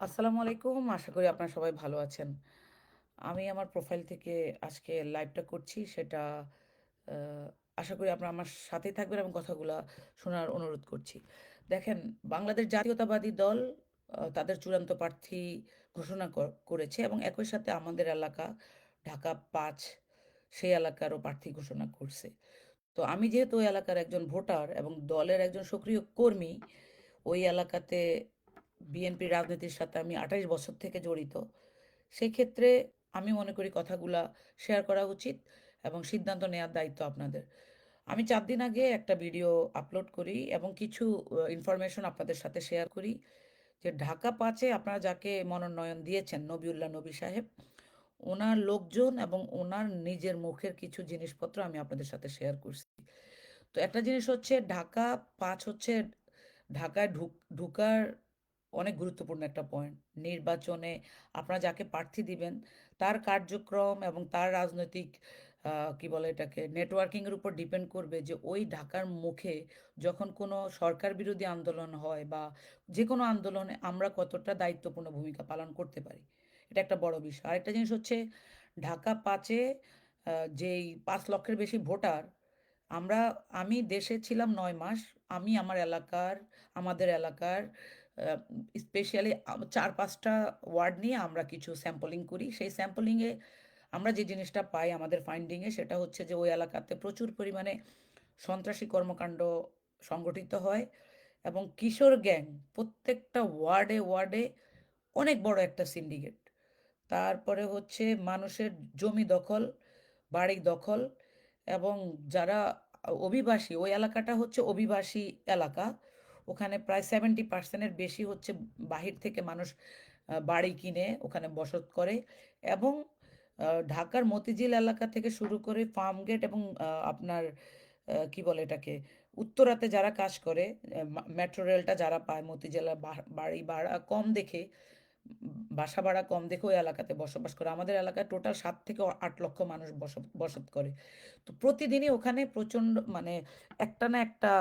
আসসালামু আলাইকুম। আশা করি আপনারা সবাই ভালো আছেন। আমি আমার প্রোফাইল থেকে আজকে লাইভটা করছি। সেটা আ আশা করি আপনারা আমার সাথেই থাকবেন এবং কথাগুলা শোনার অনুরোধ করছি। দেখেন, বাংলাদেশ জাতীয়তাবাদী দল তাদের চূড়ান্ত প্রার্থী ঘোষণা করেছে এবং একই সাথে আমাদের এলাকা ঢাকা-৫ সেই এলাকারও প্রার্থী ঘোষণা করছে। তো আমি যেহেতু ওই এলাকার একজন ভোটার এবং দলের একজন সক্রিয় কর্মী, ওই এলাকাতে বিএনপির রাজনীতির সাথে আমি ২৮ বছর থেকে জড়িত। সেক্ষেত্রে আমি মনে করি কথাগুলা শেয়ার করা উচিত এবং সিদ্ধান্ত নেওয়ার দায়িত্ব আপনাদের। আমি ৪ দিন আগে একটা ভিডিও আপলোড করি এবং কিছু ইনফরমেশন আপনাদের সাথে শেয়ার করি যে ঢাকা-৫ এ আপনারা যাকে মনোনয়ন দিয়েছেন নবিউল্লাহ নবী সাহেব, উনার লোকজন এবং উনার নিজের মুখের কিছু জিনিসপত্র আমি আপনাদের সাথে শেয়ার করছি। তো একটা জিনিস হচ্ছে ঢাকা-৫ হচ্ছে ঢাকায় ঢুকার অনেক গুরুত্বপূর্ণ একটা পয়েন্ট। নির্বাচনে আপনারা যাকে প্রার্থী দিবেন তার কার্যক্রম এবং তার রাজনৈতিক কি বলে এটাকে নেটওয়ার্কিং এর উপর ডিপেন্ড করবে যে ওই ঢাকার মুখে যখন কোনো সরকার বিরোধী আন্দোলন হয় বা যেকোনো আন্দোলনে আমরা কতটা দায়িত্বপূর্ণ ভূমিকা পালন করতে পারি। এটা একটা বড় বিষয়। আরেকটা জিনিস হচ্ছে ঢাকা-৫ এ যেই ৫ লক্ষের বেশি ভোটার আমরা আমি দেশে ছিলাম ৯ মাস। আমি আমাদের এলাকার আ স্পেশালি ৪-৫ টা ওয়ার্ড নিয়ে আমরা কিছু স্যাম্পলিং করি। সেই স্যাম্পলিং এ আমরা যে জিনিসটা পাই আমাদের ফাইন্ডিং এ সেটা হচ্ছে যে ওই এলাকাতে প্রচুর পরিমাণে সন্ত্রাসী কর্মকাণ্ড সংগঠিত হয় এবং কিশোর গ্যাং প্রত্যেকটা ওয়ার্ডে অনেক বড় একটা সিন্ডিকেট। তারপরে হচ্ছে মানুষের জমি দখল, বাড়ি দখল এবং যারা অভিবাসী, ওই এলাকাটা হচ্ছে অভিবাসী এলাকা। ওখানে প্রায় 70% এর বেশি হচ্ছে বাহির থেকে মানুষ বাড়ি কিনে ওখানে বসত করে এবং ঢাকার মতিঝিল এলাকা থেকে শুরু করে ফার্মগেট এবং আপনার কি বলে এটাকে? উত্তরাতে যারা কাজ করে মেট্রো রেলটা যারা পায় মতিঝিলে বাড়ি ভাড়া কম দেখে বাসা ভাড়া কম দেখে ওই এলাকাতে বসবাস করে। আমাদের এলাকায় টোটাল ৭ থেকে ৮ লক্ষ মানুষ বসত করে। তো প্রতিদিনই ওখানে প্রচণ্ড মানে একটা না একটা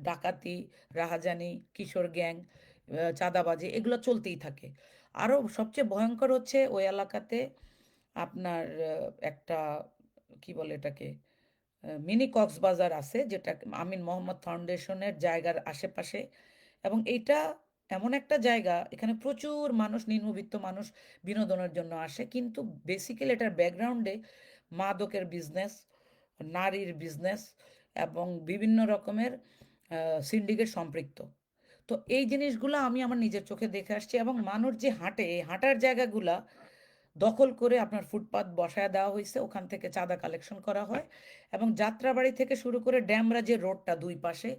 ডাকাতি, রাহাজানি, কিশোর গ্যাং, চাঁদাবাজি এগুলো চলতেই থাকে। আরো সবচেয়ে ভয়ংকর হচ্ছে ওই এলাকাতে আপনার একটা কি বলে এটাকে? মিনি কক্সবাজার আছে যেটা আমিন মোহাম্মদ ফাউন্ডেশনের জায়গার আশেপাশে এবং এইটা এমন একটা জায়গা এখানে প্রচুর মানুষ নিম্নবিত্ত মানুষ বিনোদনের জন্য আসে কিন্তু বেসিক্যালি এটার ব্যাকগ্রাউন্ডে মাদকের বিজনেস, নারীর বিজনেস এবং বিভিন্ন রকমের সিন্ডিকেট সম্পৃক্ত। তো এই জিনিসগুলো আমি আমার নিজের চোখে দেখে আসছি এবং মানুষ যে হাঁটে এই হাঁটার জায়গাগুলা দখল করে আপনার ফুটপাত বসায় দেওয়া হয়েছে ওখান থেকে চাঁদা কালেকশন করা হয় এবং যাত্রাবাড়ি থেকে শুরু করে ড্যামরা যে রোডটা দুই পাশে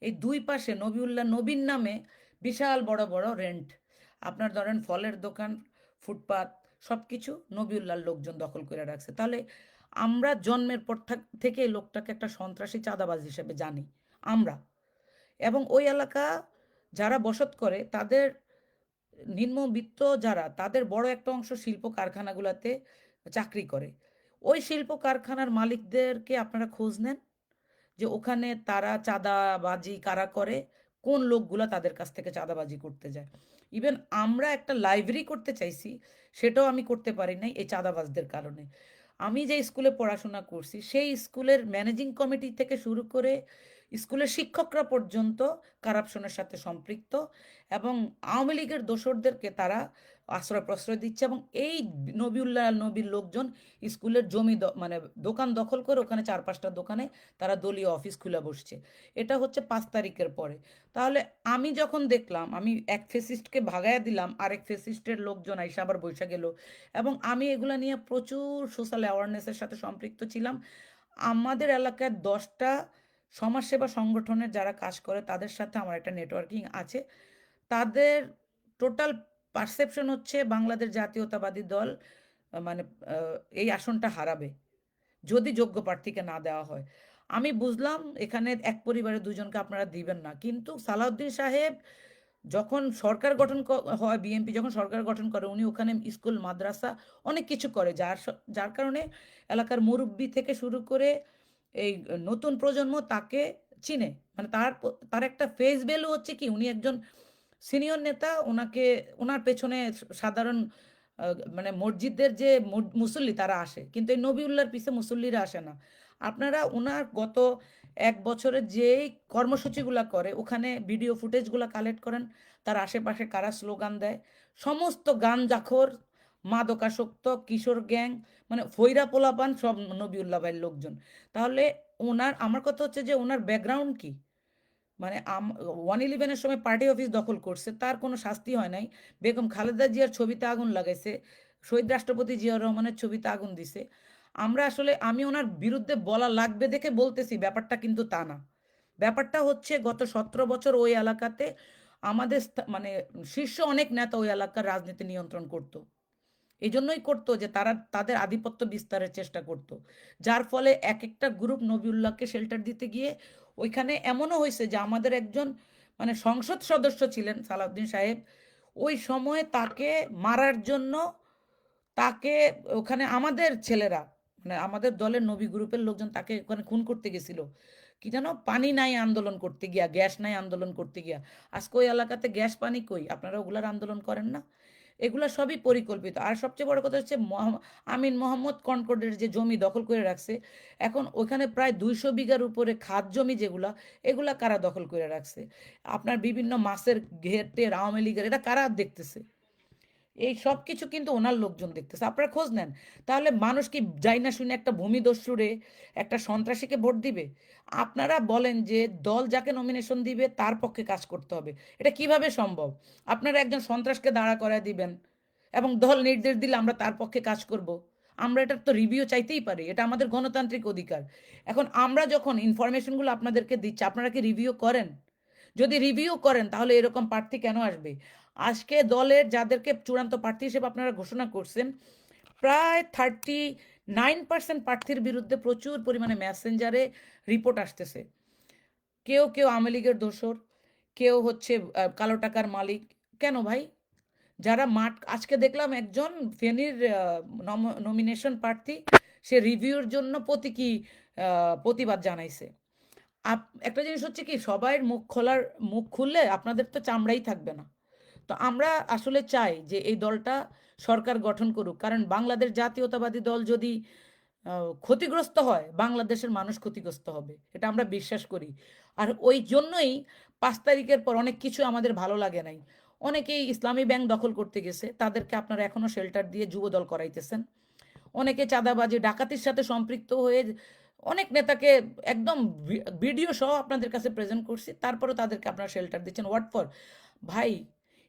এই দুই পাশে নবিউল্লাহ নবীন নামে বিশাল বড় বড় রেন্ট আপনার ধরেন ফলের দোকান ফুটপাত সব কিছু নবিউল্লাহর লোকজন দখল করে রাখছে তাহলে আমরা জন্মের পর থেকে এই লোকটাকে একটা সন্ত্রাসী চাঁদাবাজ হিসেবে জানি আমরা এবং ওই এলাকা যারা বসত করে তাদের নিম্নবিত্ত যারা তাদের বড় একটা অংশ শিল্প কারখানাগুলাতে চাকরি করে। ওই শিল্প কারখানার মালিকদেরকে আপনারা খোঁজ নেন যে ওখানে তারা চাঁদাবাজি কারা করে, কোন লোকগুলা তাদের কাছ থেকে চাঁদাবাজি করতে যায়। ইভেন আমরা একটা লাইব্রেরি করতে চাইছি, সেটাও আমি করতে পারি নাই এই চাঁদাবাজদের কারণে। আমি যে স্কুলে পড়াশোনা করছি, সেই স্কুলের ম্যানেজিং কমিটি থেকে শুরু করে স্কুলের শিক্ষকরা পর্যন্ত কারাপশনের সাথে সম্পৃক্ত এবং আওয়ামী লীগের দোসরদেরকে তারা আশ্রয় প্রশ্রয় দিচ্ছে এবং এই নবিউল্লাহ নবীর লোকজন স্কুলের জমি মানে দোকান দখল করে ওখানে ৪-৫টা দোকানে তারা দলীয় অফিস খুলে বসছে। এটা হচ্ছে ৫ তারিখের পরে। তাহলে আমি যখন দেখলাম আমি এক ফেসিস্টকে ভাগায়া দিলাম, আরেক ফেসিস্টের লোকজন আইসা আবার বইসা গেল এবং আমি এগুলা নিয়ে প্রচুর সোশ্যাল অ্যাওয়ারনেস এর সাথে সম্পৃক্ত ছিলাম। আমাদের এলাকায় ১০ টা সমাজসেবা সংগঠনের যারা কাজ করে তাদের সাথে আমার একটা নেটওয়ার্কিং আছে। তাদের টোটাল পারসেপশন হচ্ছে বাংলাদেশ জাতীয়তাবাদী দল মানে আ এই আসনটা হারাবে। যদি যোগ্য প্রার্থীকে না দেওয়া হয়। আমি বুঝলাম এখানে এক পরিবারের ২ জনকে আপনারা দিবেন না। কিন্তু সালাউদ্দিন সাহেব যখন সরকার গঠন হয় বিএনপি যখন সরকার গঠন করে উনি ওখানে স্কুল, মাদ্রাসা অনেক কিছু করে যার কারণে এলাকার মুরুব্বি থেকে শুরু করে এই নতুন প্রজন্ম তাকে চিনে। মানে তার একটা ফেস ভ্যালু হচ্ছে কি উনি একজন সিনিয়র নেতা, ওনাকে, ওনার পেছনে সাধারণ মানে মসজিদের যে মুসল্লি তারা আসে, কিন্তু এই নবিউল্লাহর পিছে মুসল্লিরা আসে না। আপনারা ওনার গত 1 বছরের যেই কর্মসূচিগুলা করে, ওখানে ভিডিও ফুটেজগুলো কালেক্ট করেন, তার আশেপাশে কারা স্লোগান দেয়, সমস্ত গাঞ্জাখোর, মাদকাসক্ত, কিশোর গ্যাং, মানে ফৈরা পোলাপান সব নবিউল্লাহ ভাইয়ের লোকজন। তাহলে ওনার, আমার কথা হচ্ছে যে ওনার ব্যাকগ্রাউন্ড কি? মানে 111-এর সময় পার্টি অফিস দখল করছে, তার কোনো শাস্তি হয় নাই। বেগম খালেদা জিয়ার ছবিতে আগুন লাগাইছে, শহীদ রাষ্ট্রপতি জিয়াউর রহমানের ছবিতে আগুন দিছে। আমরা আসলে, আমি ওনার বিরুদ্ধে বলা লাগবে দেখে বলতেছি, ব্যাপারটা কিন্তু তা না। ব্যাপারটা হচ্ছে গত 17 বছর ওই এলাকাতে আমাদের মানে শীর্ষ অনেক নেতা ওই এলাকার রাজনীতি নিয়ন্ত্রণ করত। এই জন্যই করতো যে তারা তাদের আধিপত্য বিস্তারের চেষ্টা করত, যার ফলে এক একটা গ্রুপ নবিউল্লাহকে শেল্টার দিতে গিয়ে ওইখানে এমনও হয়েছে যে আমাদের একজন মানে সংসদ সদস্য ছিলেন সালাউদ্দিন সাহেব, ওই সময় তাকে মারার জন্য, তাকে ওখানে আমাদের ছেলেরা, মানে আমাদের দলের নবী গ্রুপের লোকজন তাকে ওখানে খুন করতে গেছিল। কি যেন, পানি নাই আন্দোলন করতে গিয়া, গ্যাস নাই আন্দোলন করতে গিয়া। আজকে ওই এলাকাতে গ্যাস পানি কই? আপনারা ওগুলার আন্দোলন করেন না? এগুলা সবই পরিকল্পিত। আর সবচেয়ে বড় কথা হচ্ছে আমিন মোহাম্মদ কনকর্ডের যে জমি দখল করে রাখছে, এখন ওখানে প্রায় 200 বিঘার উপরে খাদ জমি যেগুলা, এগুলা কারা দখল করে রাখছে? আপনার বিভিন্ন মাছের ঘেরটের আওয়ামী লীগের, এটা কারা দেখতেছে? এই সব কিছু কিন্তু ওনার লোকজন দেখতেছে। আপনারা খোঁজ নেন, তাহলে মানুষ কি যাই না শুনে একটা ভূমিদস্যুরে, একটা সন্ত্রাসীকে ভোট দিবে? আপনারা বলেন যে দল যাকে নমিনেশন দিবে তার পক্ষে কাজ করতে হবে, এটা কিভাবে সম্ভব? আপনারা একজন সন্ত্রাসকে দাঁড়া করায় দিবেন এবং দল নির্দেশ দিলে আমরা তার পক্ষে কাজ করব? আমরা এটার তো রিভিউ চাইতেই পারি, এটা আমাদের গণতান্ত্রিক অধিকার। এখন আমরা যখন ইনফরমেশনগুলো আপনাদেরকে দিচ্ছি, আপনারা কি রিভিউ করেন? যদি রিভিউ করেন তাহলে এরকম প্রার্থী কেন আসবে? আজকে দলের যাদেরকে চূড়ান্ত প্রার্থী হিসেবে আপনারা ঘোষণা করছেন, প্রায় 39% প্রার্থীর বিরুদ্ধে প্রচুর পরিমাণে মেসেঞ্জারে রিপোর্ট আসতেছে। কেউ কেউ আওয়ামী লীগের দোসর, কেউ হচ্ছে কালো টাকার মালিক। কেন ভাই? যারা মাঠ, আজকে দেখলাম একজন ফেনীর নমিনেশন প্রার্থী, সে রিভিউর জন্য প্রতীকী প্রতিবাদ জানাইছে। একটা জিনিস হচ্ছে কি, সবাই মুখ খুললে আপনাদের তো চামড়াই থাকবে না। তো আমরা আসলে চাই যে এই দলটা সরকার গঠন করুক, কারণ বাংলাদেশ জাতীয়তাবাদী দল যদি ক্ষতিগ্রস্ত হয়, বাংলাদেশের মানুষ ক্ষতিগ্রস্ত হবে, এটা আমরা বিশ্বাস করি। আর ওই জন্যই 5 তারিখের পর অনেক কিছু আমাদের ভালো লাগে নাই। অনেকেই ইসলামী ব্যাংক দখল করতে গেছে, তাদেরকে আপনারা এখনো শেল্টার দিয়ে যুব দল করাইতেছেন। অনেকে চাঁদাবাজি ডাকাতির সাথে সম্পৃক্ত হয়ে অনেক নেতাকে একদম ভিডিও সহ আপনাদের কাছে প্রেজেন্ট করছি, তারপরেও তাদেরকে আপনারা শেল্টার দিচ্ছেন। What for? ভাই,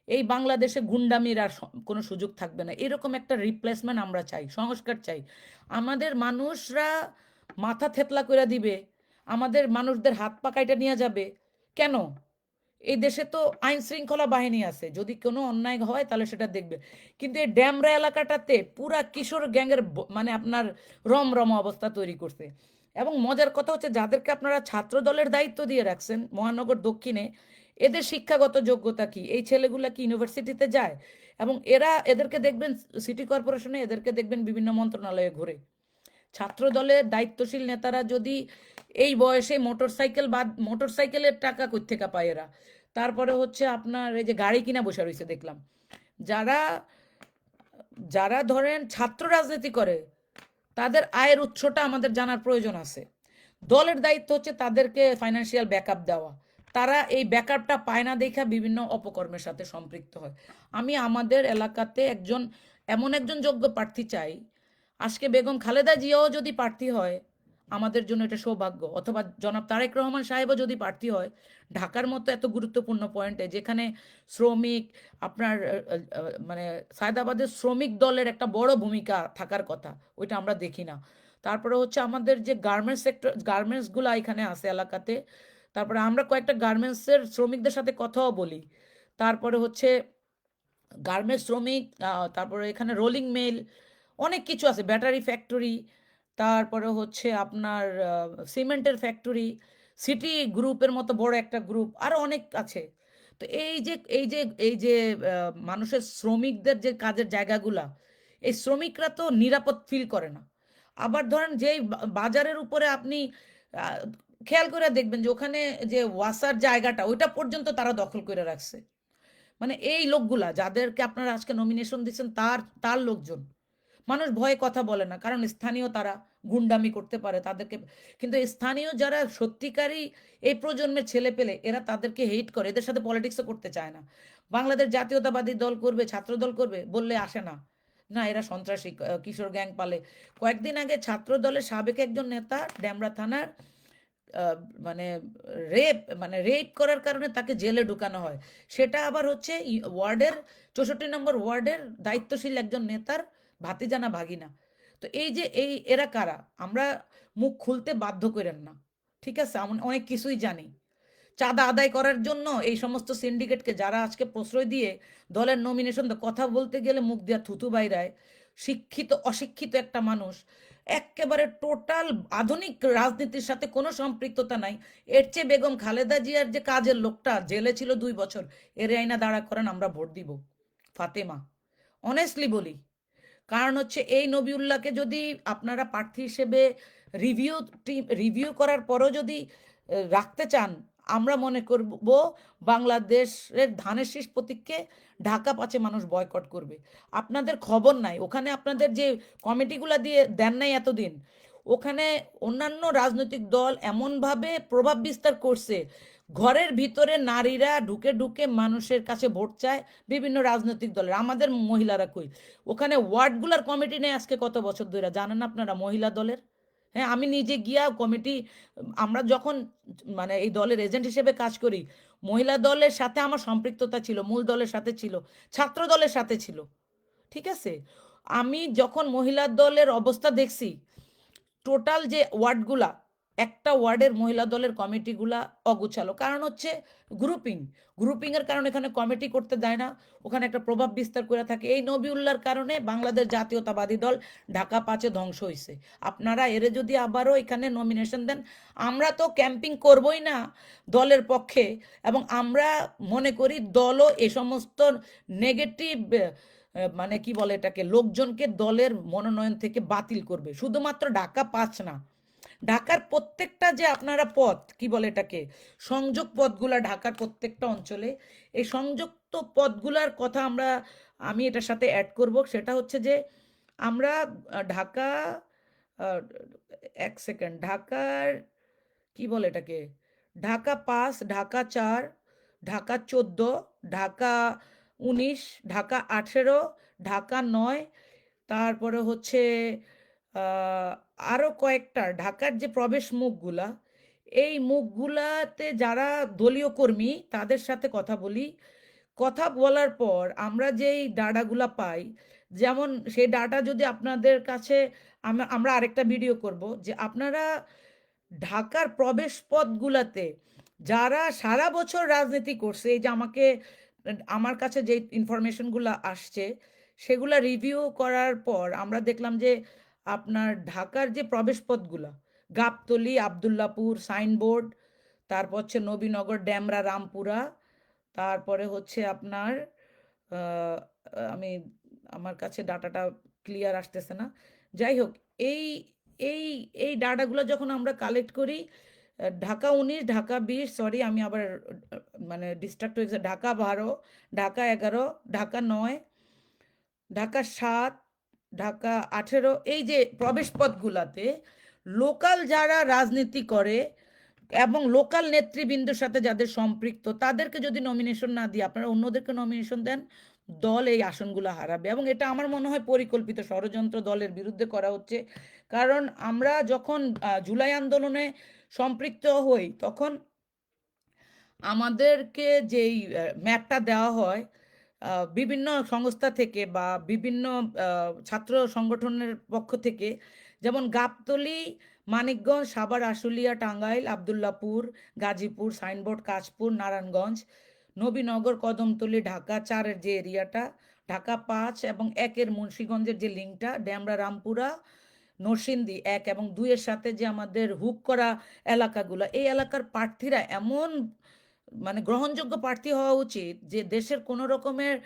এই বাংলাদেশে গুন্ডামির আর কোনো সুযোগ থাকবে না। এরকম একটা রিপ্লেসমেন্ট আমরা চাই, সংস্কার চাই। আমাদের মানুষরা মাথা থেতলা করে দিবে, আমাদের মানুষদের হাত পা কাইটা নিয়ে যাবে কেন? এই দেশে তো আইন শৃঙ্খলা বাহিনী আছে, যদি কোনো অন্যায় হয় তাহলে সেটা দেখবে। কিন্তু এই ড্যামরা এলাকাটাতে পুরা কিশোর গ্যাংয়ের মানে আপনার রমরমা অবস্থা তৈরি করছে। এবং মজার কথা হচ্ছে, যাদেরকে আপনারা ছাত্র দলের দায়িত্ব দিয়ে রাখছেন মহানগর দক্ষিণে, এদের শিক্ষাগত যোগ্যতা কি? এই ছেলেগুলা কি ইউনিভার্সিটিতে যায়? এবং এদেরকে দেখবেন সিটি কর্পোরেশনে, এদেরকে দেখবেন বিভিন্ন মন্ত্রণালয়ে ঘুরে। ছাত্র দলের দায়িত্বশীল নেতারা যদি এই বয়সে মোটরসাইকেল, বা মোটরসাইকেলের টাকা কই থেকে পায় এরা? তারপরে হচ্ছে আপনার এই যে গাড়ি কিনা বসে রয়েছে দেখলাম, যারা যারা ধরেন ছাত্র রাজনীতি করে, তাদের আয়ের উৎসটা আমাদের জানার প্রয়োজন আছে। দলের দায়িত্ব হচ্ছে তাদেরকে ফাইন্যান্সিয়াল ব্যাকআপ দেওয়া, তারা এই ব্যাকআপটা পায় না দেখা বিভিন্ন অপকর্মের সাথে সম্পৃক্ত হয়। আমি আমাদের এলাকাতে এমন একজন যোগ্য প্রার্থী চাই। আজকে বেগম খালেদা জিয়াও যদি প্রার্থী হয়, আমাদের জন্য এটা সৌভাগ্য। অথবা জনাব তারেক রহমান সাহেবও যদি প্রার্থী হয়, ঢাকার মতো এত গুরুত্বপূর্ণ পয়েন্টে, যেখানে শ্রমিক, আপনার মানে সায়দাবাদের শ্রমিক দলের একটা বড় ভূমিকা থাকার কথা, ওইটা আমরা দেখি না। তারপরে হচ্ছে আমাদের যে গার্মেন্টস সেক্টর, গার্মেন্টসগুলো এখানে আছে এলাকাতে, তারপরে আমরা কয়েকটা গার্মেন্টসের শ্রমিকদের সাথে কথাও বলি। তারপরে হচ্ছে গার্মেন্টস শ্রমিক, তারপরে এখানে রোলিং মিল, অনেক কিছু আছে, ব্যাটারি ফ্যাক্টরি, তারপরে হচ্ছে আপনার সিমেন্টের ফ্যাক্টরি, সিটি গ্রুপের মতো বড় একটা গ্রুপ, আরও অনেক আছে। তো এই যে মানুষের শ্রমিকদের যে কাজের জায়গাগুলা, এই শ্রমিকরা তো নিরাপদ ফিল করে না। আবার ধরেন যেই বাজারের উপরে আপনি আহ, খেয়াল করে দেখবেন যে ওখানে যে ওয়াসার জায়গাটা, ওইটা পর্যন্ত তারা দখল করে রাখছে। মানে এই লোকগুলা যাদেরকে আপনারা আজকে নমিনেশন দিচ্ছেন তার তার লোকজন। মানুষ ভয়ে কথা বলে না, কারণ স্থানীয় তারা গুন্ডামি করতে পারে তাদেরকে। কিন্তু স্থানীয় যারা সত্যিকারই এই প্রজন্মের ছেলে পেলে, এরা তাদেরকে হেট করে, এদের সাথে পলিটিক্সও করতে চায় না। বাংলাদেশ জাতীয়তাবাদী দল করবে, ছাত্র দল করবে বললে আসে না, না এরা সন্ত্রাসী, কিশোর গ্যাং পালে। কয়েকদিন আগে ছাত্র দলের সাবেক একজন নেতা ডেমরা থানার আহ, মানে রেপ করার কারণে তাকে জেলে ঢুকানো হয়। সেটা আবার হচ্ছে ওয়ার্ডের 64 নম্বর ওয়ার্ডের দায়িত্বশীল একজন নেতার ভাতিজানা ভাগিনা। তো এই যে এরা কারা, আমরা মুখ খুলতে বাধ্য করেন না, ঠিক আছে? আমরা অনেক কিছুই জানি। চাঁদা আদায় করার জন্য এই সমস্ত সিন্ডিকেটকে যারা আজকে প্রশ্রয় দিয়ে দলের নমিনেশন, কথা বলতে গেলে মুখ দিয়া থুতু বাইরায়, শিক্ষিত অশিক্ষিত একটা মানুষ, একেবারে টোটাল আধুনিক রাজনীতির সাথে কোনো সম্পৃক্ততা নাই। এর চেয়ে বেগম খালেদা জিয়ার যে কাজের লোকটা জেলে ছিল 2 বছর, এর আইনা দাঁড়া করেন আমরা ভোট দিব ফাতেমা, অনেস্টলি বলি। কারণ হচ্ছে এই নবিউল্লাহকে যদি আপনারা প্রার্থী হিসেবে রিভিউ করার পরও যদি রাখতে চান, আমরা মনে করব বাংলাদেশের ধানের শীষ প্রতীককে ঢাকা 5-এ মানুষ বয়কট করবে। আপনাদের খবর নাই ওখানে আপনাদের যে কমিটিগুলো দিয়ে দেন নাই এতদিন, ওখানে অন্যান্য রাজনৈতিক দল এমনভাবে প্রভাব বিস্তার করছে, ঘরের ভিতরে নারীরা ঢুকে ঢুকে মানুষের কাছে ভোট চায় বিভিন্ন রাজনৈতিক দলের। আমাদের মহিলারা কই ওখানে? ওয়ার্ডগুলার কমিটি নেই আজকে কত বছর ধরে, জানেন আপনারা? মহিলা দলের, হ্যাঁ আমি নিজে গিয়া কমিটি, আমরা যখন মানে এই দলের এজেন্ট হিসেবে কাজ করি, মহিলা দলের সাথে আমার সম্পৃক্ততা ছিল, মূল দলের সাথে ছিল, ছাত্র দলের সাথে ছিল, ঠিক আছে? আমি যখন মহিলা দলের অবস্থা দেখছি, টোটাল যে ওয়ার্ডগুলা, একটা ওয়ার্ডের মহিলা দলের কমিটিগুলা অগুছালো, কারণ হচ্ছে গ্রুপিং। গ্রুপিংয়ের কারণে এখানে কমিটি করতে দেয় না, ওখানে একটা প্রভাব বিস্তার করে থাকে। এই নবিউল্লাহর কারণে বাংলাদেশ জাতীয়তাবাদী দল ঢাকা 5-এ ধ্বংস হয়েছে। আপনারা এরে যদি আবারও এখানে নমিনেশন দেন, আমরা তো ক্যাম্পিং করবই না দলের পক্ষে, এবং আমরা মনে করি দলও এ সমস্ত নেগেটিভ মানে কি বলে এটাকে, লোকজনকে দলের মনোনয়ন থেকে বাতিল করবে। শুধুমাত্র ঢাকা 5 না, ঢাকার প্রত্যেকটা যে আপনারা পথ কি বলে এটাকে, সংযোগ পথগুলা ঢাকার প্রত্যেকটা অঞ্চলে, এই সংযুক্ত পথগুলার কথা আমি এটার সাথে অ্যাড করব। সেটা হচ্ছে যে আমরা ঢাকা, আহ, এক সেকেন্ড, ঢাকার কি বলে এটাকে, ঢাকা 5, ঢাকা 4, ঢাকা 14, ঢাকা 19, ঢাকা 18, ঢাকা 9, তারপরে হচ্ছে আরও কয়েকটা ঢাকার যে প্রবেশ মুখগুলা, এই মুখগুলাতে যারা দলীয় কর্মী তাদের সাথে কথা বলি। কথা বলার পর আমরা যেই ডাটাগুলা পাই, যেমন সেই ডাটা যদি আপনাদের কাছে, আমরা আরেকটা ভিডিও করব যে আপনারা ঢাকার প্রবেশ পথগুলাতে যারা সারা বছর রাজনীতি করছে, এই যে আমার কাছে যে ইনফরমেশনগুলো আসছে সেগুলা রিভিউ করার পর আমরা দেখলাম যে আপনার ঢাকার যে প্রবেশ পথগুলা, গাবতলী, আবদুল্লাপুর, সাইনবোর্ড, তারপর হচ্ছে নবীনগর, ডেমরা, রামপুরা, তারপরে হচ্ছে আপনার আহ, আমি আমার কাছে ডাটাটা ক্লিয়ার আসতেছে না। যাই হোক, এই এই এই ডাটাগুলো যখন আমরা কালেক্ট করি, ঢাকা 19, ঢাকা 20, সরি আমি আবার মানে ডিস্ট্রাক্ট হয়ে গেছে, ঢাকা 12, ঢাকা 11, ঢাকা 9, ঢাকা 7, ঢাকা 18, এই যে প্রবেশ পথগুলাতে লোকাল যারা রাজনীতি করে এবং লোকাল নেতৃবৃন্দের সাথে যাদের সম্পৃক্ত, তাদেরকে যদি নমিনেশন না দিয়ে আপনারা অন্যদেরকে নমিনেশন দেন, দল এই আসনগুলো হারাবে। এবং এটা আমার মনে হয় পরিকল্পিত ষড়যন্ত্র দলের বিরুদ্ধে করা হচ্ছে। কারণ আমরা যখন জুলাই আন্দোলনে সম্পৃক্ত হই, তখন আমাদেরকে যেই ম্যাপটা দেওয়া হয় বিভিন্ন সংস্থা থেকে বা বিভিন্ন ছাত্র সংগঠনের পক্ষ থেকে, যেমন গাবতলী, মানিকগঞ্জ, সাভার, আশুলিয়া, টাঙ্গাইল, আবদুল্লাপুর, গাজীপুর, সাইনবোর্ড, কাশপুর, নারায়ণগঞ্জ, নবীনগর, কদমতলী, ঢাকা 4-এর যে এরিয়াটা, ঢাকা 5 এবং 1-এর মুন্সিগঞ্জের যে লিঙ্কটা, ডেমরা, রামপুরা, নরসিংদী 1 এবং 2-এর সাথে যে আমাদের হুক করা এলাকাগুলো, এই এলাকার প্রার্থীরা এমন মানে গ্রহণযোগ্য প্রার্থী হওয়া উচিত যে দেশের কোনো রকমের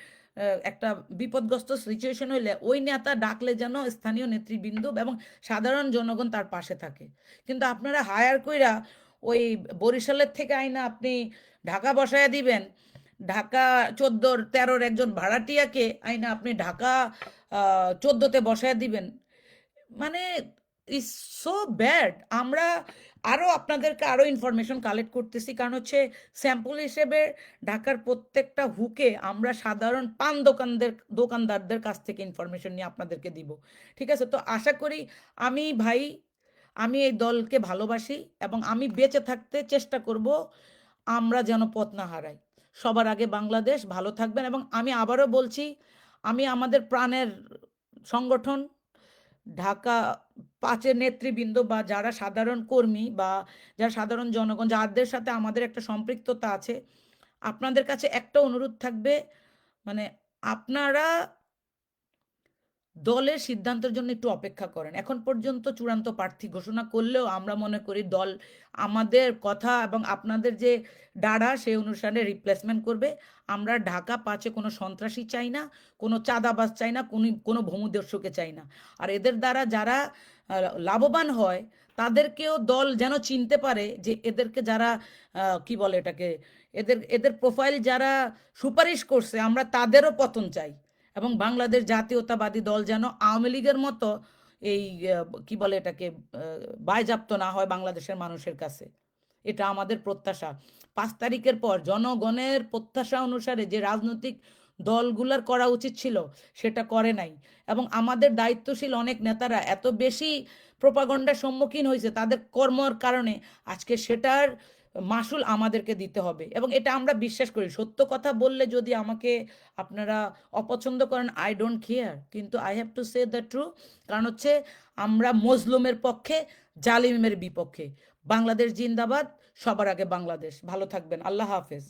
একটা বিপদগ্রস্ত সিচুয়েশন হইলে ওই নেতা ডাকলে যেন স্থানীয় নেতৃবৃন্দ এবং সাধারণ জনগণ তার পাশে থাকে। কিন্তু আপনারা হায়ার কইরা ওই বরিশালের থেকে আইনা আপনি ঢাকা বসায়া দিবেন, ঢাকা 14-13 একজন ভাড়াটিয়াকে আইনা আপনি ঢাকা 14-তে বসায় দিবেন, মানে ইজ সো ব্যাড। আমরা আরও আপনাদেরকে আরও ইনফরমেশন কালেক্ট করতেছি, কারণ হচ্ছে স্যাম্পল হিসেবে ঢাকার প্রত্যেকটা হুকে আমরা সাধারণ পান দোকানদারদের কাছ থেকে ইনফরমেশন নিয়ে আপনাদেরকে দিব। ঠিক আছে, তো আশা করি ভাই, আমি এই দলকে ভালোবাসি এবং আমি বেঁচে থাকতে চেষ্টা করব আমরা যেন পথ না হারাই। সবার আগে বাংলাদেশ, ভালো থাকবেন। এবং আমি আবারও বলছি, আমি আমাদের প্রাণের সংগঠন ঢাকা 5-এর নেতৃবৃন্দ বা যারা সাধারণ কর্মী বা যারা সাধারণ জনগণ, যাদের সাথে আমাদের একটা সম্পৃক্ততা আছে, আপনাদের কাছে একটা অনুরোধ থাকবে, মানে আপনারা দলের সিদ্ধান্তের জন্য একটু অপেক্ষা করেন। এখন পর্যন্ত চূড়ান্ত প্রার্থী ঘোষণা করলেও আমরা মনে করি দল আমাদের কথা এবং আপনাদের যে ডাড়া সেই অনুসারে রিপ্লেসমেন্ট করবে। আমরা ঢাকা 5-এ কোনো সন্ত্রাসী চাই না, কোনো চাঁদাবাজ চাই না, কোনো ভূমিদস্যুকে চাই না। আর এদের দ্বারা যারা লাভবান হয় তাদেরকেও দল যেন চিনতে পারে যে এদেরকে যারা কি বলে এটাকে, এদের এদের প্রোফাইল যারা সুপারিশ করছে আমরা তাদেরও পতন চাই। এবং বাংলাদেশ জাতীয়তাবাদী দল যেন আওয়ামী লীগের মতো এই কি বলে এটাকে বায়জাপ্ত না হয় বাংলাদেশের মানুষের কাছে। এটা আমাদের প্রত্যাশা। 5 তারিখের পর জনগণের প্রত্যাশা অনুসারে যে রাজনৈতিক দলগুলোর করা উচিত ছিল সেটা করে নাই। এবং আমাদের দায়িত্বশীল অনেক নেতারা এত বেশি প্রোপাগন্ডার সম্মুখীন হয়েছে তাদের কর্মর কারণে, আজকে সেটার মাসুল আমাদেরকে দিতে হবে। এবং এটা আমরা বিশ্বাস করি, সত্য কথা বললে যদি আমাকে আপনারা অপছন্দ করেন, আই ডোন্ট কেয়ার, কিন্তু I have to say the true. কারণ হচ্ছে আমরা মজলুমের পক্ষে, জালিমের বিপক্ষে। বাংলাদেশ জিন্দাবাদ, সবার আগে বাংলাদেশ। ভালো থাকবেন, আল্লাহ হাফেজ।